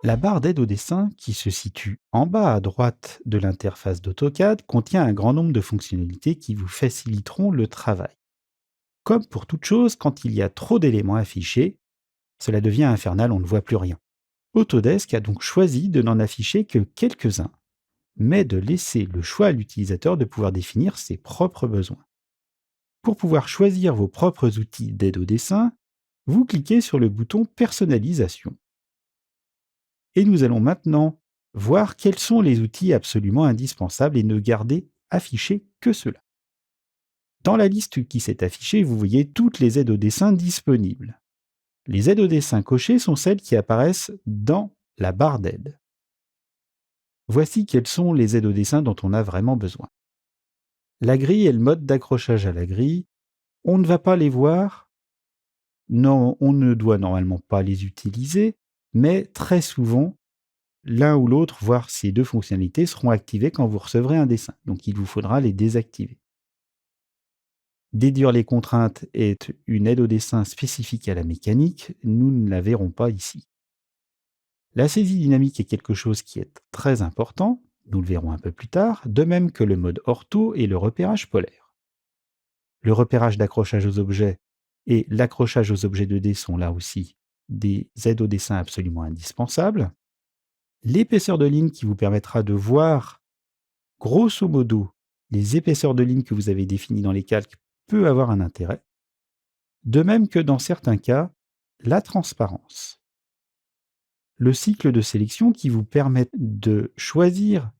La barre d'aide au dessin, qui se situe en bas à droite de l'interface d'AutoCAD, contient un grand nombre de fonctionnalités qui vous faciliteront le travail. Comme pour toute chose, quand il y a trop d'éléments affichés, cela devient infernal, on ne voit plus rien. Autodesk a donc choisi de n'en afficher que quelques-uns, mais de laisser le choix à l'utilisateur de pouvoir définir ses propres besoins. Pour pouvoir choisir vos propres outils d'aide au dessin, vous cliquez sur le bouton Personnalisation. Et nous allons maintenant voir quels sont les outils absolument indispensables et ne garder affichés que ceux-là. Dans la liste qui s'est affichée, vous voyez toutes les aides au dessin disponibles. Les aides au dessin cochées sont celles qui apparaissent dans la barre d'aide. Voici quelles sont les aides au dessin dont on a vraiment besoin. La grille et le mode d'accrochage à la grille, on ne va pas les voir. Non, on ne doit normalement pas les utiliser, mais très souvent, l'un ou l'autre, voire ces deux fonctionnalités, seront activées quand vous recevrez un dessin. Donc il vous faudra les désactiver. Déduire les contraintes est une aide au dessin spécifique à la mécanique. Nous ne la verrons pas ici. La saisie dynamique est quelque chose qui est très important. Nous le verrons un peu plus tard, de même que le mode ortho et le repérage polaire. Le repérage d'accrochage aux objets et l'accrochage aux objets 2D sont là aussi des aides au dessin absolument indispensables. L'épaisseur de ligne qui vous permettra de voir, grosso modo, les épaisseurs de ligne que vous avez définies dans les calques peut avoir un intérêt. De même que dans certains cas, la transparence. Le cycle de sélection qui vous permet de choisir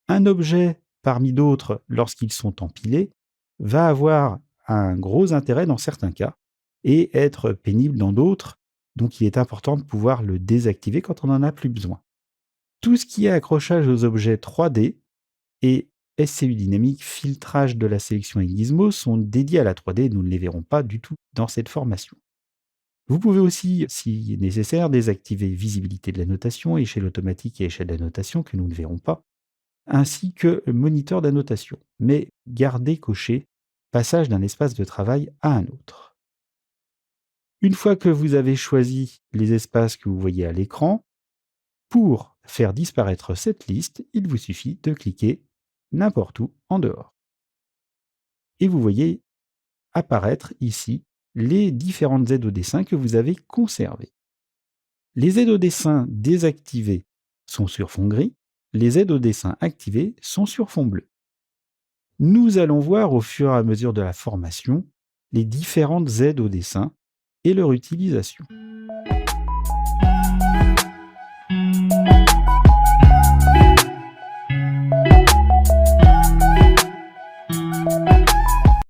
un objet parmi d'autres lorsqu'ils sont empilés va avoir un gros intérêt dans certains cas et être pénible dans d'autres, donc il est important de pouvoir le désactiver quand on n'en a plus besoin. Tout ce qui est accrochage aux objets 3D et SCU dynamique, filtrage de la sélection et gizmo sont dédiés à la 3D, nous ne les verrons pas du tout dans cette formation. Vous pouvez aussi, si nécessaire, désactiver visibilité de la notation, échelle automatique et échelle d'annotation que nous ne verrons pas, ainsi que moniteur d'annotation, mais gardez coché passage d'un espace de travail à un autre. Une fois que vous avez choisi les espaces que vous voyez à l'écran, pour faire disparaître cette liste, il vous suffit de cliquer n'importe où en dehors. Et vous voyez apparaître ici les différentes aides au dessin que vous avez conservées. Les aides au dessin désactivées sont sur fond gris, les aides au dessin activées sont sur fond bleu. Nous allons voir au fur et à mesure de la formation les différentes aides au dessin et leur utilisation.